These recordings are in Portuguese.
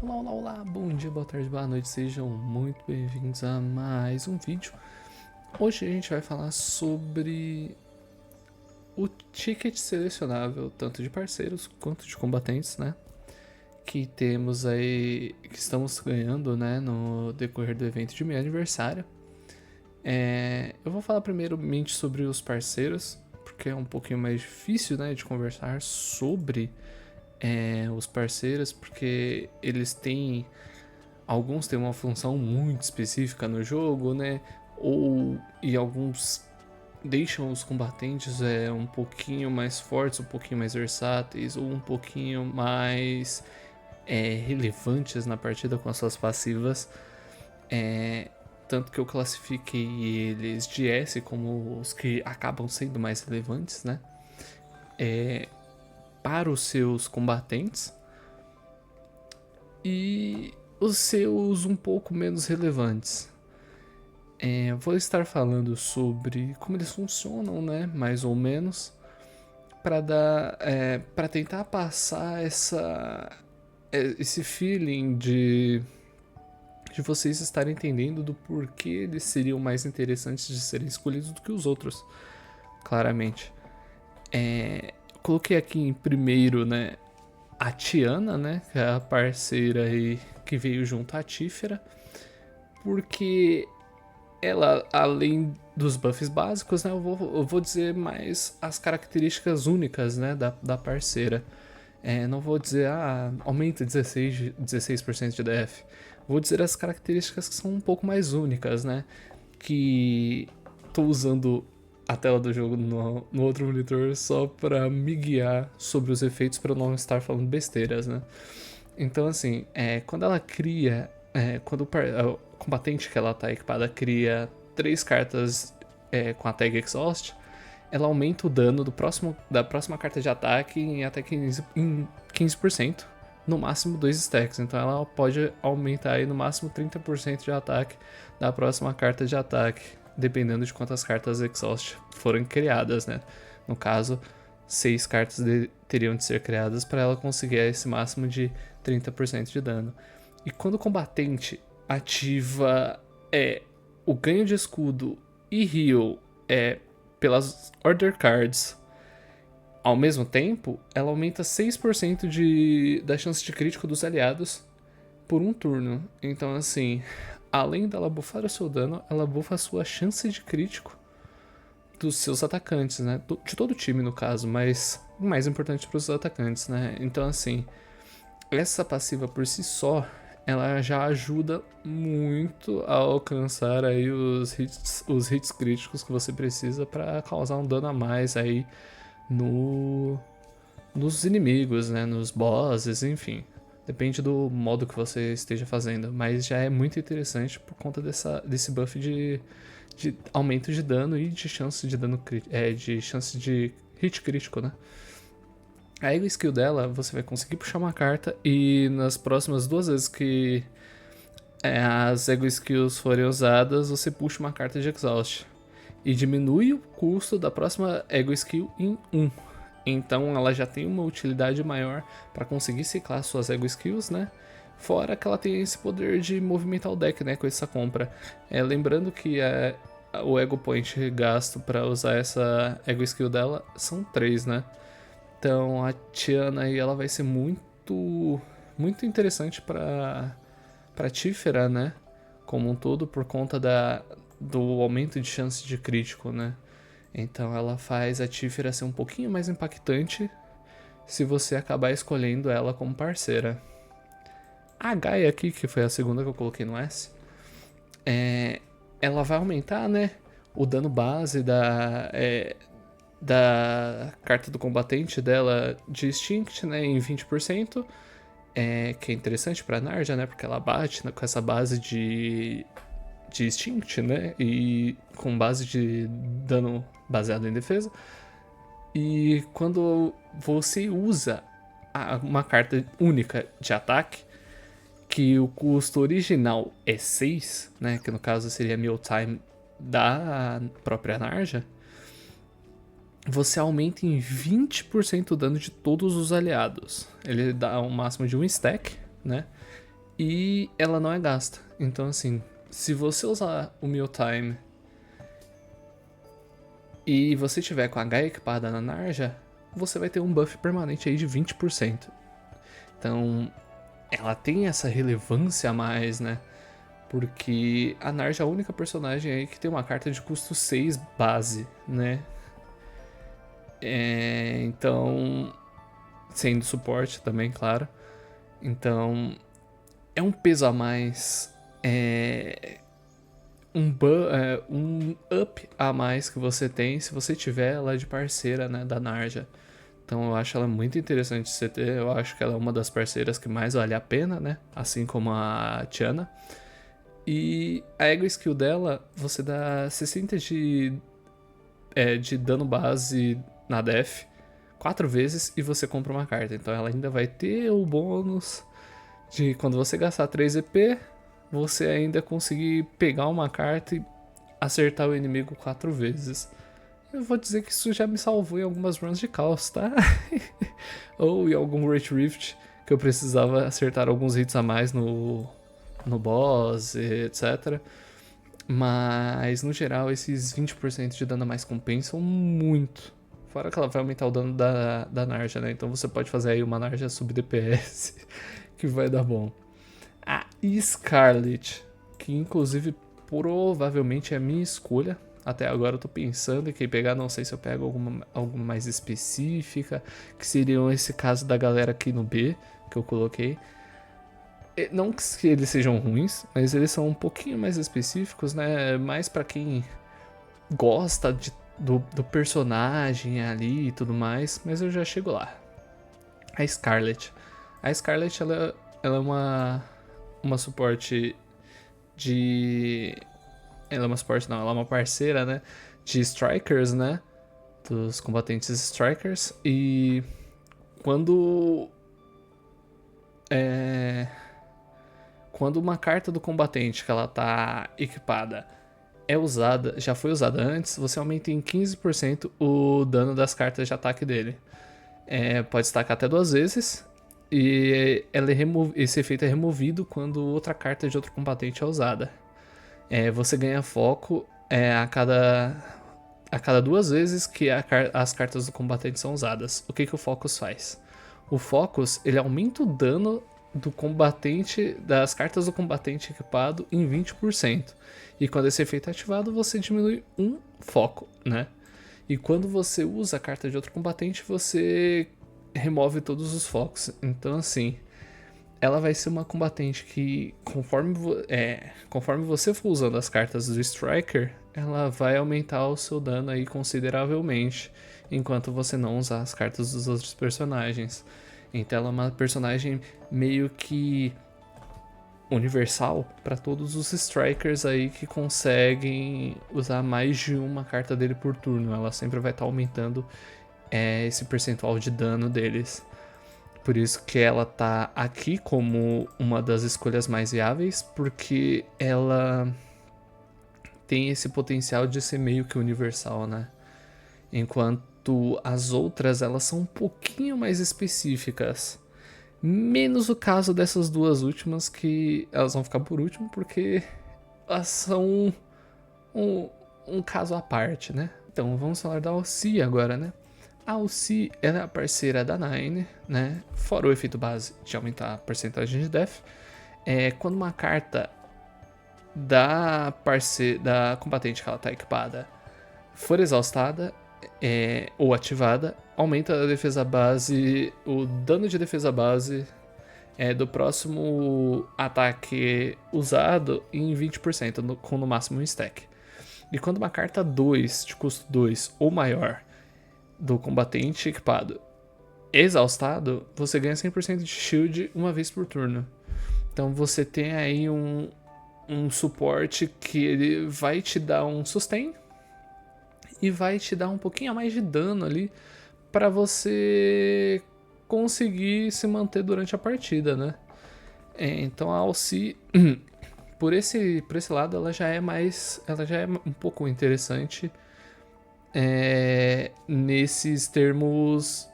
Olá, olá, olá, bom dia, boa tarde, boa noite, sejam muito bem-vindos a mais um vídeo. Hoje a gente vai falar sobre o ticket selecionável, tanto de parceiros quanto de combatentes, né? Que temos aí, que estamos ganhando, né, no decorrer do evento de meu aniversário. Eu vou falar primeiramente sobre os parceiros, porque é um pouquinho mais difícil, né, de conversar sobre os parceiros, porque eles têm. Alguns têm uma função muito específica no jogo, né? E alguns deixam os combatentes um pouquinho mais fortes, um pouquinho mais versáteis, ou um pouquinho mais relevantes na partida com as suas passivas. Tanto que eu classifiquei eles de S como os que acabam sendo mais relevantes, né? Para os seus combatentes. E os seus um pouco menos relevantes. Vou estar falando sobre como eles funcionam, né, mais ou menos, para tentar passar esse feeling de vocês estarem entendendo do porquê eles seriam mais interessantes de serem escolhidos do que os outros, claramente. Coloquei aqui em primeiro, né, a Tiana, né, que é a parceira aí que veio junto à Tífera, porque ela, além dos buffs básicos, né, eu vou dizer mais as características únicas, né, da parceira. Não vou dizer, aumenta 16% de DF. Vou dizer as características que são um pouco mais únicas, né, que tô usando a tela do jogo no outro monitor só para me guiar sobre os efeitos para eu não estar falando besteiras, né. Então, assim, quando ela cria. Quando o combatente que ela tá equipada cria 3 cartas com a tag Exhaust, ela aumenta o dano da próxima carta de ataque em até 15%, no máximo 2 stacks. Então ela pode aumentar aí no máximo 30% de ataque da próxima carta de ataque, dependendo de quantas cartas Exhaust forem criadas, né? No caso, 6 cartas teriam de ser criadas para ela conseguir esse máximo de 30% de dano. E quando o combatente ativa o ganho de escudo e heal pelas Order Cards ao mesmo tempo, ela aumenta 6% da chance de crítico dos aliados por um turno. Então, assim, além dela buffar o seu dano, ela buffa a sua chance de crítico dos seus atacantes, né? De todo o time, no caso, mas o mais importante para os atacantes, né? Então, assim, essa passiva por si só, ela já ajuda muito a alcançar aí os hits críticos que você precisa para causar um dano a mais aí nos inimigos, né? Nos bosses, enfim. Depende do modo que você esteja fazendo, mas já é muito interessante por conta desse buff de aumento de dano e de chance de dano de chance de hit crítico, né? A Ego Skill dela, você vai conseguir puxar uma carta e nas próximas 2 vezes que as Ego Skills forem usadas, você puxa uma carta de Exhaust. E diminui o custo da próxima Ego Skill em 1. Então ela já tem uma utilidade maior para conseguir ciclar suas Ego Skills, né? Fora que ela tem esse poder de movimentar o deck, né, com essa compra. Lembrando que o Ego Point gasto para usar essa Ego Skill dela são 3, né? Então a Tiana aí ela vai ser muito interessante para Tífera, né? Como um todo por conta do aumento de chance de crítico, né? Então ela faz a Tífera ser um pouquinho mais impactante se você acabar escolhendo ela como parceira. A Gaia aqui, que foi a segunda que eu coloquei no S, ela vai aumentar, né? O dano base da carta do combatente dela de Instinct, né, em 20%, que é interessante pra Narja, né, porque ela bate com essa base de Instinct, né, e com base de dano baseado em defesa. E quando você usa uma carta única de ataque, que o custo original é 6, né, que no caso seria Mealtime da própria Narja, você aumenta em 20% o dano de todos os aliados. Ele dá um máximo de 1 stack, né? e ela não é gasta. Então assim, se você usar o Mealtime e você tiver com a Gaia equipada na Narja, você vai ter um buff permanente aí de 20%. Então, ela tem essa relevância a mais, né? Porque a Narja é a única personagem aí que tem uma carta de custo 6 base, né? Então, sendo suporte também, claro. Então, é um peso a mais. Um up a mais que você tem se você tiver ela de parceira, né, da Narja. Então eu acho ela muito interessante de você ter. Eu acho que ela é uma das parceiras que mais vale a pena, né? Assim como a Tiana. E a Ego Skill dela, você dá 60 de dano base na def 4 vezes e você compra uma carta. Então ela ainda vai ter o bônus de quando você gastar 3 EP, você ainda conseguir pegar uma carta e acertar o inimigo 4 vezes. Eu vou dizer que isso já me salvou em algumas runs de caos, tá? Ou em algum Great Rift que eu precisava acertar alguns hits a mais no boss, etc. Mas no geral esses 20% de dano a mais compensam muito. Fora que ela vai aumentar o dano da Narja, né? Então você pode fazer aí uma Narja sub DPS que vai dar bom. A Scarlet, que inclusive provavelmente é a minha escolha. Até agora eu tô pensando em quem pegar, não sei se eu pego alguma mais específica, que seriam esse caso da galera aqui no B, que eu coloquei. Não que eles sejam ruins, mas eles são um pouquinho mais específicos, né? Mais pra quem gosta do personagem ali e tudo mais, mas eu já chego lá. A Scarlet. A Scarlet, ela é uma suporte de... Ela é uma suporte, não, ela é uma parceira, né? De Strikers, né? Dos combatentes Strikers. E quando... Quando uma carta do combatente que ela tá equipada é usada, já foi usada antes, você aumenta em 15% o dano das cartas de ataque dele. Pode estacar até 2 vezes. E esse efeito é removido quando outra carta de outro combatente é usada. Você ganha foco a cada 2 vezes que as cartas do combatente são usadas. O que o Focus faz? O Focus, ele aumenta o dano do combatente, das cartas do combatente equipado em 20%. E quando esse efeito é ativado, você diminui um foco, né? E quando você usa a carta de outro combatente, você remove todos os focos. Então, assim, ela vai ser uma combatente que, conforme você for usando as cartas do Striker, ela vai aumentar o seu dano aí consideravelmente, enquanto você não usar as cartas dos outros personagens. Então ela é uma personagem meio que universal para todos os Strikers aí que conseguem usar mais de uma carta dele por turno. Ela sempre vai estar aumentando esse percentual de dano deles. Por isso que ela tá aqui como uma das escolhas mais viáveis, porque ela tem esse potencial de ser meio que universal, né? Enquanto as outras, elas são um pouquinho mais específicas. Menos o caso dessas duas últimas, que elas vão ficar por último, porque elas são um caso à parte, né? Então vamos falar da Alci agora, né? A Alci, ela é a parceira da Nine, né? Fora o efeito base de aumentar a porcentagem de def. Quando uma carta da combatente que ela tá equipada for exaustada ou ativada, aumenta a defesa base, o dano de defesa base do próximo ataque usado em 20%, com no máximo um stack. E quando uma carta 2, de custo 2 ou maior, do combatente equipado exaustado, você ganha 100% de shield uma vez por turno. Então você tem aí um suporte que ele vai te dar um sustain e vai te dar um pouquinho a mais de dano ali para você conseguir se manter durante a partida, né? Então a Alci, por esse lado, ela já é um pouco interessante nesses termos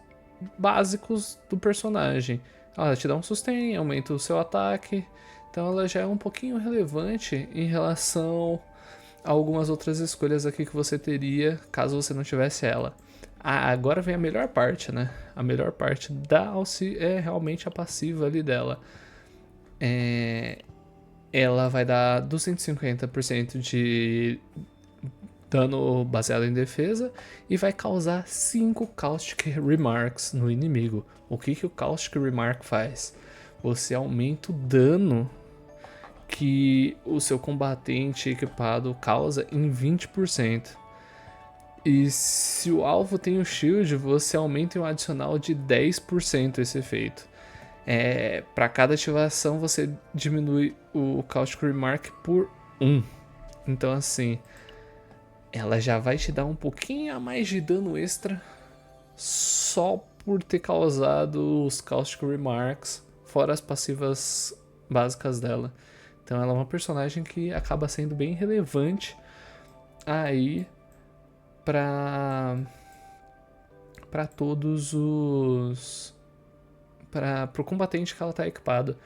básicos do personagem. Ela te dá um sustain, aumenta o seu ataque. Então ela já é um pouquinho relevante em relação a algumas outras escolhas aqui que você teria caso você não tivesse ela. Ah, agora vem a melhor parte, né? A melhor parte da Alci é realmente a passiva ali dela. Ela vai dar 250% de dano baseado em defesa e vai causar 5 Caustic Remarks no inimigo. O que o Caustic Remark faz? Você aumenta o dano que o seu combatente equipado causa em 20%. E se o alvo tem o shield, você aumenta em um adicional de 10% esse efeito. Para cada ativação você diminui o Caustic Remark por 1. Então assim, ela já vai te dar um pouquinho a mais de dano extra só por ter causado os Caustic Remarks, fora as passivas básicas dela. Então ela é uma personagem que acaba sendo bem relevante aí para todos os para o combatente que ela tá equipada,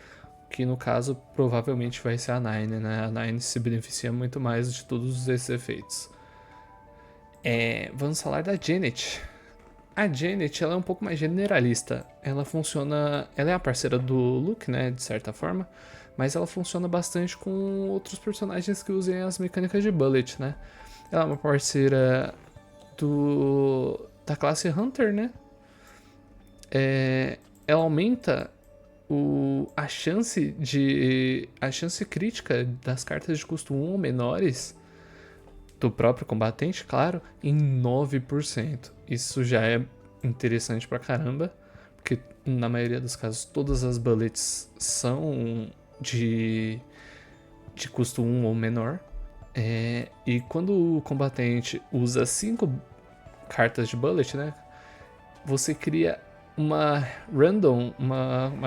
que no caso provavelmente vai ser a Nine, né? A Nine se beneficia muito mais de todos esses efeitos. Vamos falar da Janet. A Janet, ela é um pouco mais generalista. Ela funciona, ela é a parceira do Luke, né, de certa forma, mas ela funciona bastante com outros personagens que usem as mecânicas de Bullet, né? Ela é uma parceira da classe Hunter, né? Ela aumenta a chance crítica das cartas de custo 1 ou menores do próprio combatente, claro, em 9%. Isso já é interessante pra caramba, porque na maioria dos casos todas as bullets são de custo 1 ou menor. E quando o combatente usa 5 cartas de bullet, né, você cria uma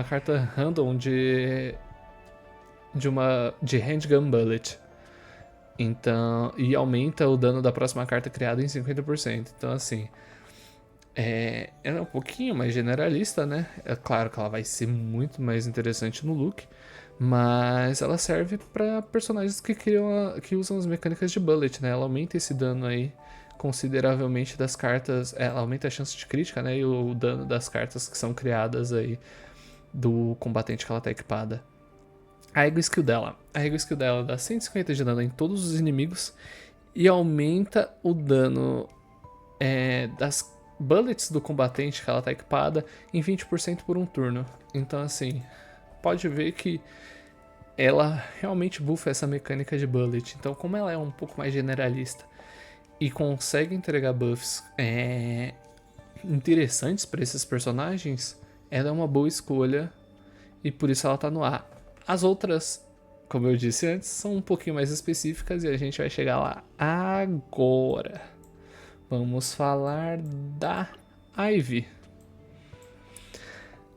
carta random de handgun bullet. Então, e aumenta o dano da próxima carta criada em 50%. Então, assim, ela é um pouquinho mais generalista, né? É claro que ela vai ser muito mais interessante no look, mas ela serve para personagens que usam as mecânicas de bullet, né? Ela aumenta esse dano aí consideravelmente das cartas, ela aumenta a chance de crítica, né? E o dano das cartas que são criadas aí do combatente que ela tá equipada. A Ego Skill dela dá 150 de dano em todos os inimigos e aumenta o dano das bullets do combatente que ela tá equipada em 20% por um turno. Então assim, pode ver que ela realmente buffa essa mecânica de bullet. Então como ela é um pouco mais generalista e consegue entregar buffs interessantes para esses personagens, ela é uma boa escolha e por isso ela tá no A. As outras, como eu disse antes, são um pouquinho mais específicas e a gente vai chegar lá agora. Vamos falar da Ivy.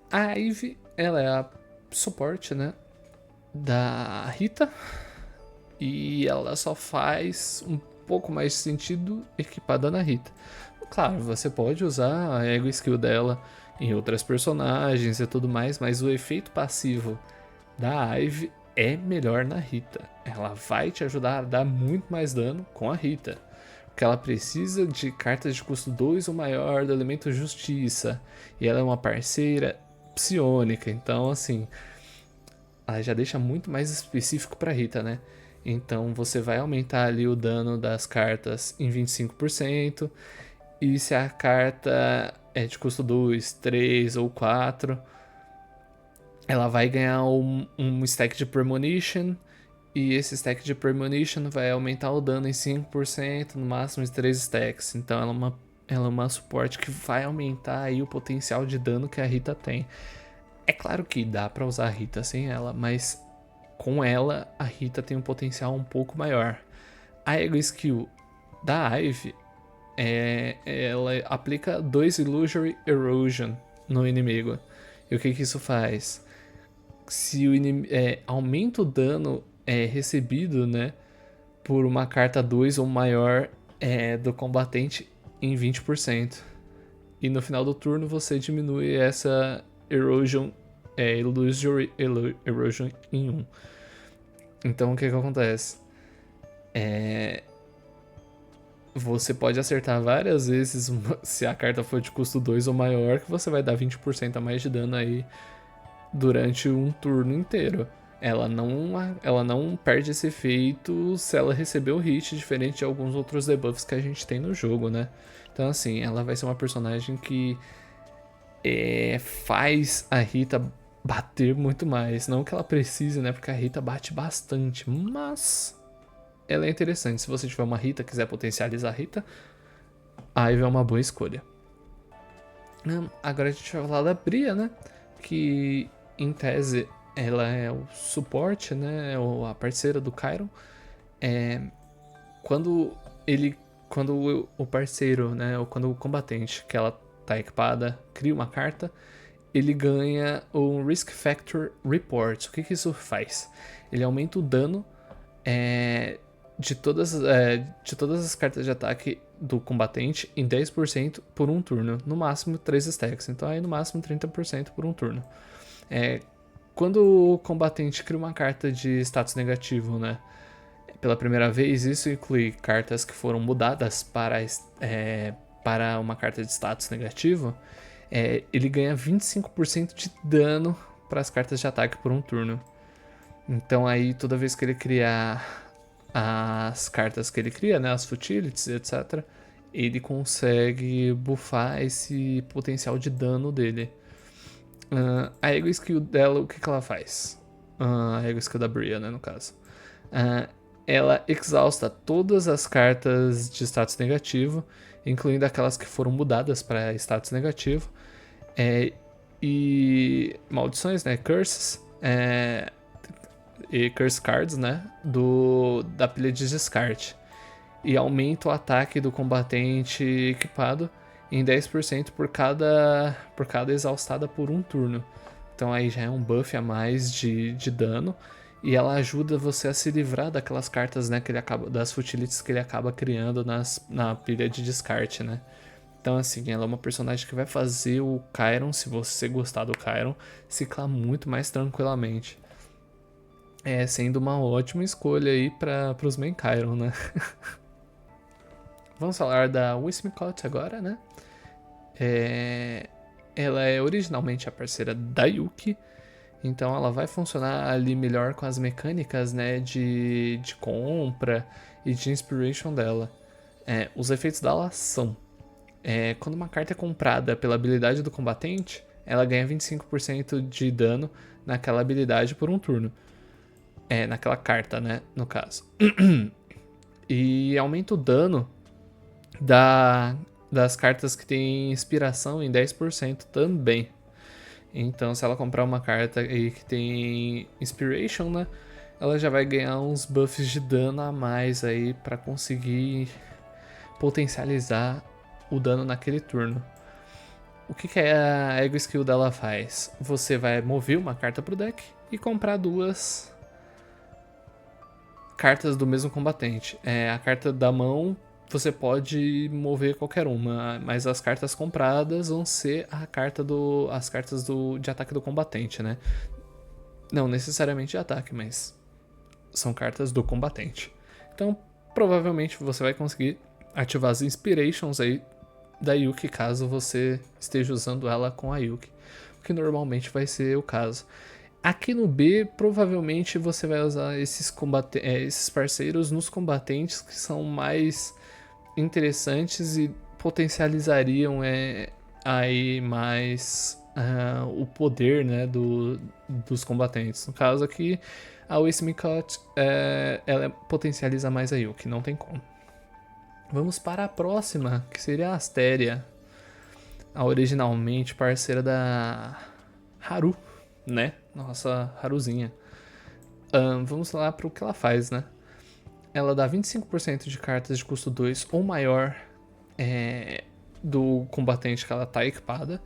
A Ivy, ela é a suporte, né, da Rita, e ela só faz um pouco mais sentido equipada na Rita. Claro, você pode usar a Ego Skill dela em outras personagens e tudo mais, mas o efeito passivo da Ivy é melhor na Rita. Ela vai te ajudar a dar muito mais dano com a Rita, porque ela precisa de cartas de custo 2 ou maior do elemento Justiça, e ela é uma parceira psionica, então assim, ela já deixa muito mais específico para Rita, né? Então você vai aumentar ali o dano das cartas em 25%, e se a carta é de custo 2, 3 ou 4, ela vai ganhar um stack de Premonition, e esse stack de Premonition vai aumentar o dano em 5%, no máximo de 3 stacks. Então ela é uma suporte que vai aumentar aí o potencial de dano que a Rita tem. É claro que dá pra usar a Rita sem ela, mas com ela a Rita tem um potencial um pouco maior. A Ego Skill da Ivy, ela aplica 2 Illusory Erosion no inimigo. E o que isso faz? Se o inimigo aumenta o dano recebido, né, por uma carta 2 ou maior do combatente em 20%. E no final do turno você diminui essa Erosion Illusory Erosion em 1. Então o que acontece? Você pode acertar várias vezes se a carta for de custo 2 ou maior, que você vai dar 20% a mais de dano aí durante um turno inteiro. Ela não perde esse efeito se ela receber o hit, diferente de alguns outros debuffs que a gente tem no jogo, né? Então assim, ela vai ser uma personagem que faz a Rita bater muito mais. Não que ela precise, né? Porque a Rita bate bastante, mas ela é interessante. Se você tiver uma Rita, quiser potencializar a Rita, a Ivy é uma boa escolha. Agora a gente vai falar da Bria, né? Que em tese ela é o suporte, né? A parceira do Chiron. Quando o parceiro, né? Ou quando o combatente que ela tá equipada cria uma carta, ele ganha o Risk Factor Report. O que isso faz? Ele aumenta o dano de todas as cartas de ataque do combatente em 10% por um turno. No máximo 3 stacks. Então aí no máximo 30% por um turno. Quando o combatente cria uma carta de status negativo, né? Pela primeira vez, isso inclui cartas que foram mudadas para uma carta de status negativo. Ele ganha 25% de dano para as cartas de ataque por um turno. Então aí toda vez que ele criar as cartas que ele cria, né, as futilities, etc., ele consegue buffar esse potencial de dano dele. A Ego Skill dela, o que ela faz? A Ego Skill da Bria, né, no caso. Ela exausta todas as cartas de status negativo, incluindo aquelas que foram mudadas para status negativo, e maldições, né, curses, e curse cards, né, da pilha de descarte, e aumenta o ataque do combatente equipado em 10% por cada exaustada por um turno. Então aí já é um buff a mais de dano. E ela ajuda você a se livrar daquelas cartas, né, das futilities que ele acaba criando na pilha de descarte, né. Então assim, ela é uma personagem que vai fazer o Chiron, se você gostar do Chiron, ciclar muito mais tranquilamente. Sendo uma ótima escolha aí para os main Chiron, né. Vamos falar da Wismicott agora, né. Ela é originalmente a parceira da Yuki, então ela vai funcionar ali melhor com as mecânicas, né, de compra e de inspiration dela. Os efeitos dela são: quando uma carta é comprada pela habilidade do combatente, ela ganha 25% de dano naquela habilidade por um turno. Naquela carta, né, no caso. E aumenta o dano das cartas que tem inspiração em 10% também. Então, se ela comprar uma carta aí que tem Inspiration, né, ela já vai ganhar uns buffs de dano a mais aí para conseguir potencializar o dano naquele turno. O que a Ego Skill dela faz? Você vai mover uma carta pro deck e comprar 2 cartas do mesmo combatente. A carta da mão você pode mover qualquer uma, mas as cartas compradas vão ser as cartas de ataque do combatente, né? Não necessariamente de ataque, mas são cartas do combatente. Então, provavelmente você vai conseguir ativar as Inspirations aí da Yuki, caso você esteja usando ela com a Yuki, o que normalmente vai ser o caso. Aqui no B, provavelmente você vai usar esses parceiros nos combatentes que são mais interessantes e potencializariam aí mais o poder, né, dos combatentes. No caso aqui, a Wismicott ela potencializa mais a Yuki, não tem como. Vamos para a próxima, que seria a Astéria, a originalmente parceira da Haru, né? Nossa Haruzinha. Vamos lá para o que ela faz, né? Ela dá 25% de cartas de custo 2 ou maior do combatente que ela está equipada,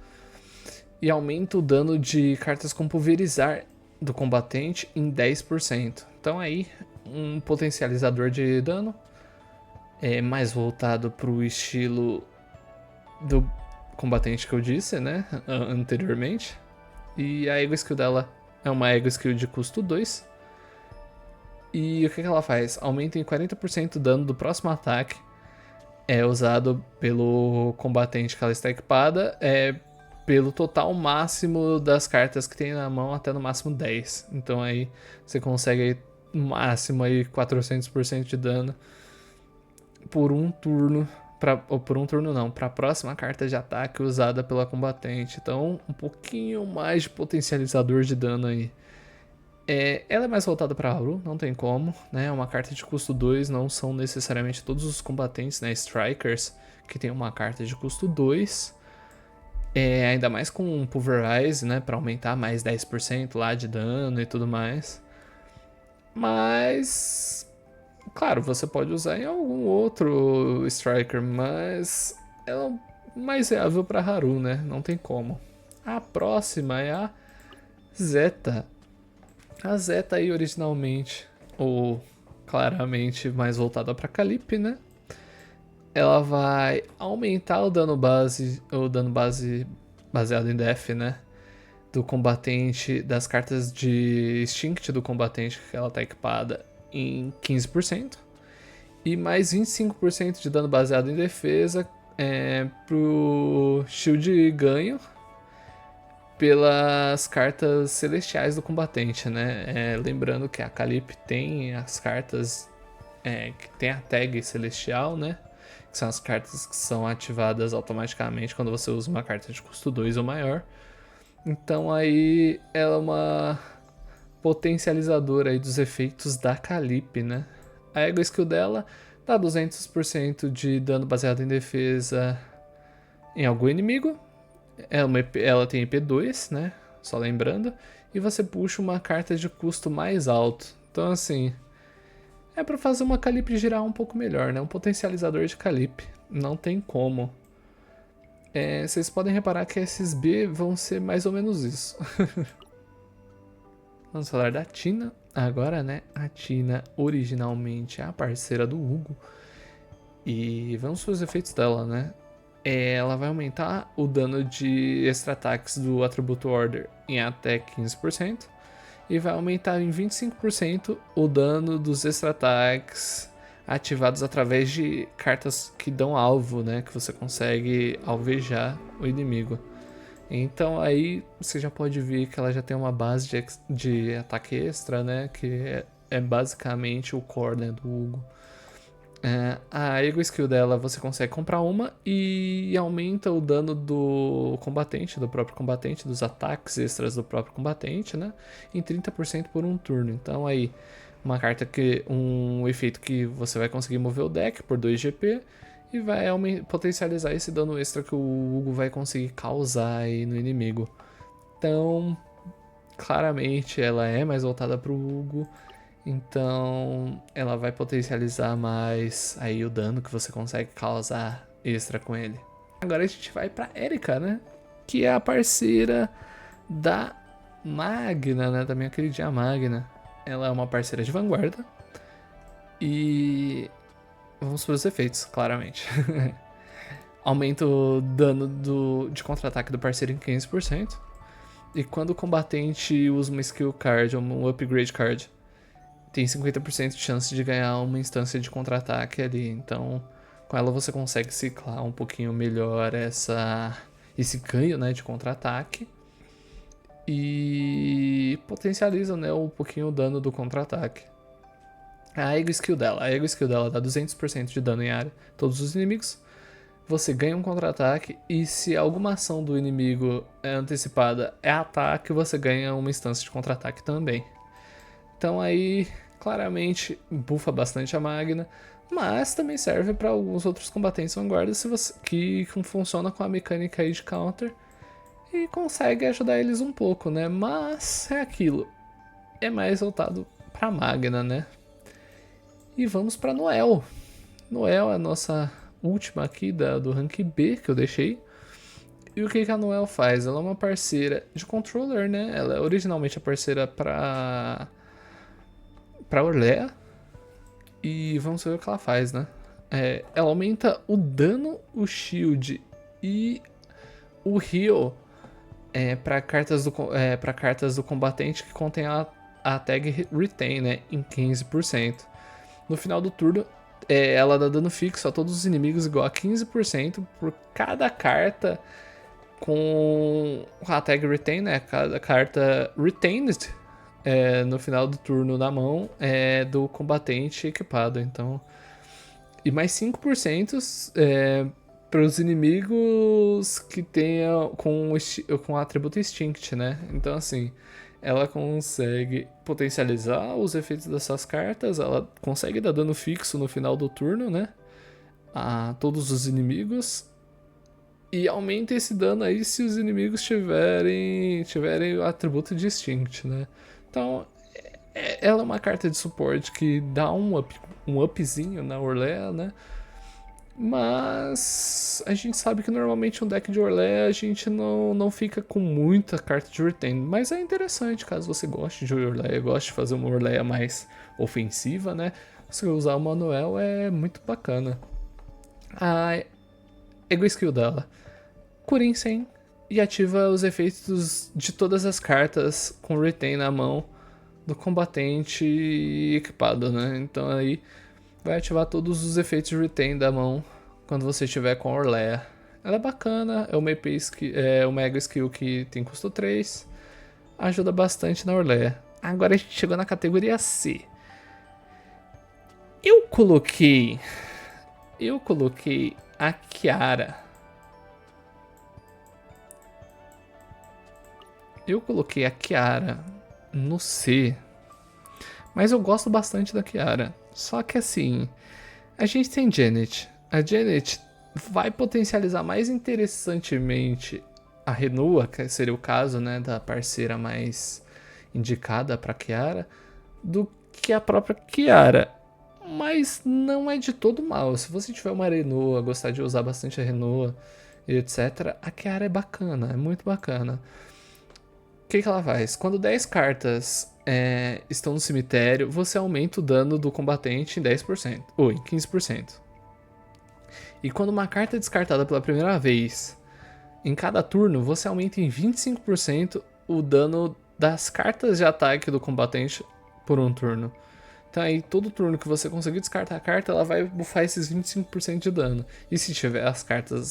e aumenta o dano de cartas com pulverizar do combatente em 10%. Então aí, um potencializador de dano mais voltado para o estilo do combatente que eu disse, né, anteriormente. E a Ego Skill dela é uma Ego Skill de custo 2. E o que ela faz? Aumenta em 40% o dano do próximo ataque. É usado pelo combatente que ela está equipada. Pelo total máximo das cartas que tem na mão, até no máximo 10. Então aí você consegue aí, no máximo aí 400% de dano por um turno. Ou por um turno não, para a próxima carta de ataque usada pela combatente. Então um pouquinho mais de potencializador de dano aí. Ela é mais voltada para Haru, não tem como, né? É uma carta de custo 2, não são necessariamente todos os combatentes, né? Strikers, que tem uma carta de custo 2. Ainda mais com Pulverize, né? Para aumentar mais 10% lá de dano e tudo mais. Mas, claro, você pode usar em algum outro Striker, mas ela é mais viável para Haru, né? Não tem como. A próxima é a Zeta. A Zeta aí originalmente, ou claramente mais voltada para Calliope, né? Ela vai aumentar o dano base baseado em Def, né? Do combatente, das cartas de Instinct do combatente que ela tá equipada em 15%. E mais 25% de dano baseado em defesa pro shield ganho pelas cartas celestiais do combatente, né? Lembrando que a Calliope tem as cartas que tem a tag celestial, né? Que são as cartas que são ativadas automaticamente quando você usa uma carta de custo 2 ou maior. Então aí ela é uma potencializadora aí dos efeitos da Calliope, né? A Ego Skill dela dá 200% de dano baseado em defesa em algum inimigo. Ela tem IP2, né? Só lembrando. E você puxa uma carta de custo mais alto. Então, assim, é pra fazer uma Calliope girar um pouco melhor, né? Um potencializador de Calliope. Não tem como. Vocês podem reparar que esses B vão ser mais ou menos isso. Vamos falar da Tina agora, né? A Tina originalmente é a parceira do Hugo. E vamos para os efeitos dela, né? Ela vai aumentar o dano de extra ataques do atributo Order em até 15%. E vai aumentar em 25% o dano dos extra ataques ativados através de cartas que dão alvo, né? Que você consegue alvejar o inimigo. Então aí você já pode ver que ela já tem uma base de ataque extra, né? Que é basicamente o core, né, do Hugo. A Ego Skill dela você consegue comprar uma e aumenta o dano do combatente, do próprio combatente, dos ataques extras do próprio combatente, né? Em 30% por um turno. Então aí, uma carta um efeito que você vai conseguir mover o deck por 2 GP e vai potencializar esse dano extra que o Hugo vai conseguir causar aí no inimigo. Então, claramente ela é mais voltada para o Hugo. Então ela vai potencializar mais aí o dano que você consegue causar extra com ele. Agora a gente vai pra Erika, né? Que é a parceira da Magna, né? Da minha queridinha Magna. Ela é uma parceira de vanguarda. E vamos para os efeitos, claramente. Aumenta o dano de contra-ataque do parceiro em 15%. E quando o combatente usa uma skill card ou um upgrade card, tem 50% de chance de ganhar uma instância de contra-ataque ali. Então, com ela você consegue ciclar um pouquinho melhor esse ganho, né, de contra-ataque. E potencializa, né, um pouquinho o dano do contra-ataque. A Ego Skill dela dá 200% de dano em área todos os inimigos. Você ganha um contra-ataque e se alguma ação do inimigo é antecipada é ataque, você ganha uma instância de contra-ataque também. Então aí, claramente, bufa bastante a Magna, mas também serve para alguns outros combatentes vanguardas que funciona com a mecânica aí de counter e consegue ajudar eles um pouco, né? Mas é aquilo, é mais voltado para Magna, né? E vamos para Noelle. Noelle é a nossa última aqui do rank B que eu deixei. E o que a Noelle faz? Ela é uma parceira de controller, né? Ela é originalmente a parceira para Orlea. E vamos ver o que ela faz, né? Ela aumenta o dano, o shield e o heal para cartas do combatente que contém a tag Retain, né, em 15%. No final do turno, ela dá dano fixo a todos os inimigos igual a 15% por cada carta com a tag Retain, né, cada carta Retained no final do turno na mão do combatente equipado. Então, e mais 5% para os inimigos que tenham com o atributo Instinct, né? Então, assim, ela consegue potencializar os efeitos dessas cartas, ela consegue dar dano fixo no final do turno, né? A todos os inimigos. E aumenta esse dano aí se os inimigos tiverem o atributo de Instinct, né? Então, ela é uma carta de suporte que dá um upzinho na Orlea, né? Mas a gente sabe que normalmente um deck de Orlea a gente não fica com muita carta de Retain. Mas é interessante, caso você goste de Orlea, goste de fazer uma Orlea mais ofensiva, né? Você usar o Manuel é muito bacana. A Ego Skill dela. Cura em 100 e ativa os efeitos de todas as cartas com Retain na mão do combatente equipado, né? Então aí vai ativar todos os efeitos de Retain da mão quando você estiver com a Orlea. Ela é bacana, é uma Mega Skill que tem custo 3, ajuda bastante na Orlea. Agora a gente chegou na categoria C. Eu coloquei a Kiara. Eu coloquei a Kiara no C, mas eu gosto bastante da Kiara. Só que assim, a gente tem Janet. A Janet vai potencializar mais interessantemente a Renua, que seria o caso, né, da parceira mais indicada para Kiara, do que a própria Kiara. Mas não é de todo mal. Se você tiver uma Renua, gostar de usar bastante a Renua e etc., a Kiara é bacana, é muito bacana. O que ela faz? Quando 10 cartas estão no cemitério, você aumenta o dano do combatente em 10%, ou em 15%. E quando uma carta é descartada pela primeira vez, em cada turno, você aumenta em 25% o dano das cartas de ataque do combatente por um turno. Então aí, todo turno que você conseguir descartar a carta, ela vai buffar esses 25% de dano. E se tiver as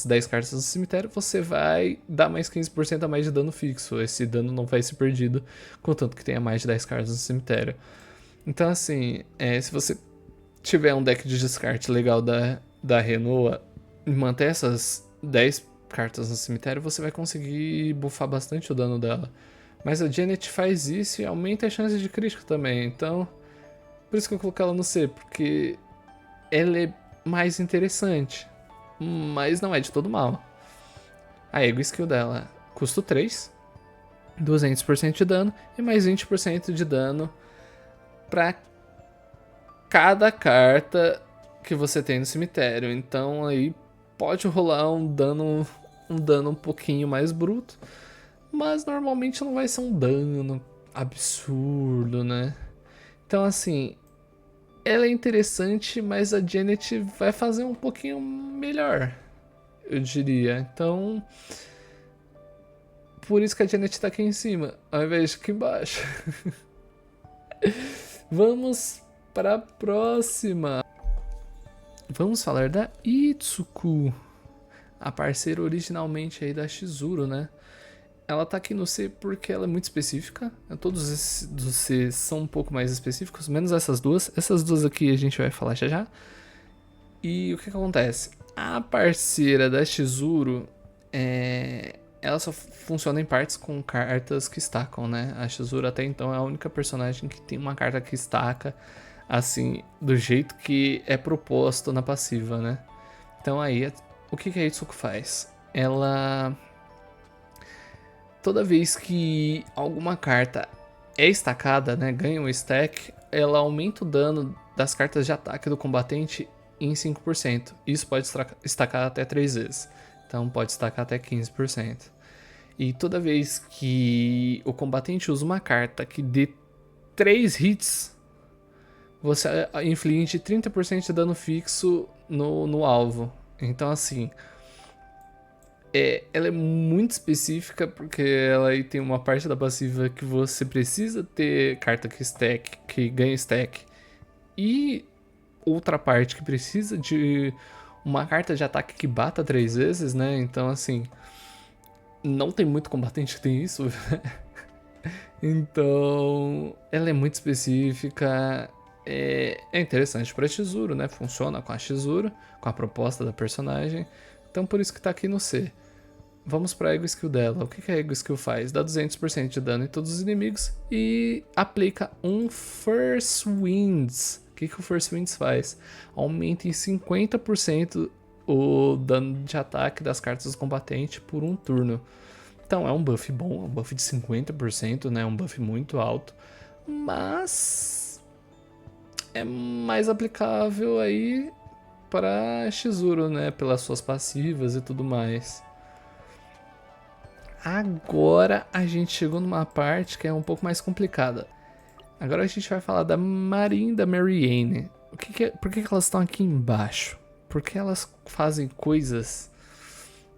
10 cartas no cemitério, você vai dar mais 15% a mais de dano fixo. Esse dano não vai ser perdido, contanto que tenha mais de 10 cartas no cemitério. Então assim, se você tiver um deck de descarte legal da Renoa e manter essas 10 cartas no cemitério, você vai conseguir buffar bastante o dano dela. Mas a Janet faz isso e aumenta a chance de crítico também, então por isso que eu coloquei ela no C, porque ela é mais interessante, mas não é de todo mal. A Ego Skill dela, custo 3, 200% de dano e mais 20% de dano para cada carta que você tem no cemitério. Então aí pode rolar um dano um pouquinho mais bruto, mas normalmente não vai ser um dano absurdo, né? Então assim, ela é interessante, mas a Janet vai fazer um pouquinho melhor, eu diria. Então, por isso que a Janet tá aqui em cima, ao invés de aqui embaixo. Vamos para a próxima. Vamos falar da Itsuku, a parceira originalmente aí da Shizuru, né? Ela tá aqui no C porque ela é muito específica. Todos esses do C são um pouco mais específicos, menos essas duas. Essas duas aqui a gente vai falar já já. E o que acontece? A parceira da Shizuru, ela só funciona em partes com cartas que estacam, né? A Shizuru até então é a única personagem que tem uma carta que estaca, assim, do jeito que é proposto na passiva, né? Então aí, o que a Itsuku faz? Ela... Toda vez que alguma carta é estacada, né, ganha um stack, ela aumenta o dano das cartas de ataque do combatente em 5%. Isso pode estacar até 3 vezes. Então pode estacar até 15%. E toda vez que o combatente usa uma carta que dê 3 hits, você inflige 30% de dano fixo no alvo. Então assim, ela é muito específica porque ela aí tem uma parte da passiva que você precisa ter carta que ganha stack, e outra parte que precisa de uma carta de ataque que bata 3 vezes, né? Então, assim, não tem muito combatente que tem isso. Então, ela é muito específica. É interessante pra Chizuru, né? Funciona com a Chizuru, com a proposta da personagem. Então, por isso que tá aqui no C. Vamos pra Ego Skill dela. O que a Ego Skill faz? Dá 200% de dano em todos os inimigos e aplica um First Winds. O que o First Winds faz? Aumenta em 50% o dano de ataque das cartas do combatente por um turno. Então é um buff bom, é um buff de 50%, né? É um buff muito alto. Mas é mais aplicável aí para Chizuru, né? Pelas suas passivas e tudo mais. Agora a gente chegou numa parte que é um pouco mais complicada. Agora a gente vai falar da Marin e da Marianne. Por que elas estão aqui embaixo? Porque elas fazem coisas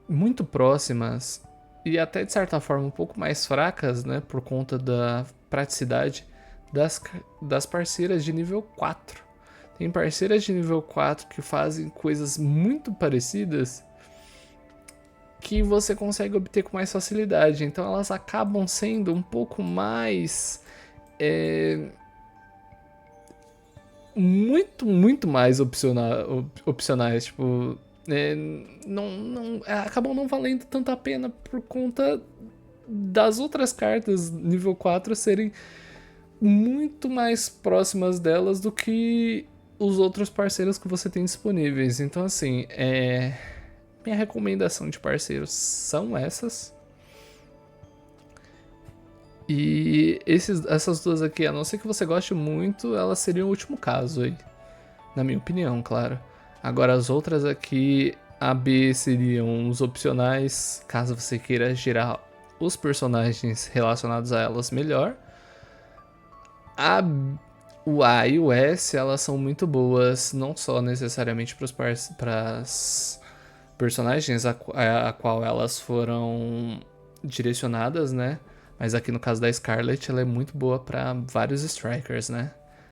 muito próximas e até de certa forma um pouco mais fracas, né? Por conta da praticidade das parceiras de nível 4. Tem parceiras de nível 4 que fazem coisas muito parecidas que você consegue obter com mais facilidade. Então elas acabam sendo um pouco mais. Muito mais opcionais. Tipo. Acabam não valendo tanta pena por conta das outras cartas nível 4 serem muito mais próximas delas do que os outros parceiros que você tem disponíveis. Então, assim, minha recomendação de parceiros são essas. E essas duas aqui, a não ser que você goste muito, elas seriam o último caso aí. Na minha opinião, claro. Agora as outras aqui, A, B seriam os opcionais, caso você queira girar os personagens relacionados a elas melhor. O A e o S, elas são muito boas, não só necessariamente para as personagens a qual elas foram direcionadas, né? Mas aqui no caso da Scarlet, ela é muito boa para vários strikers, né?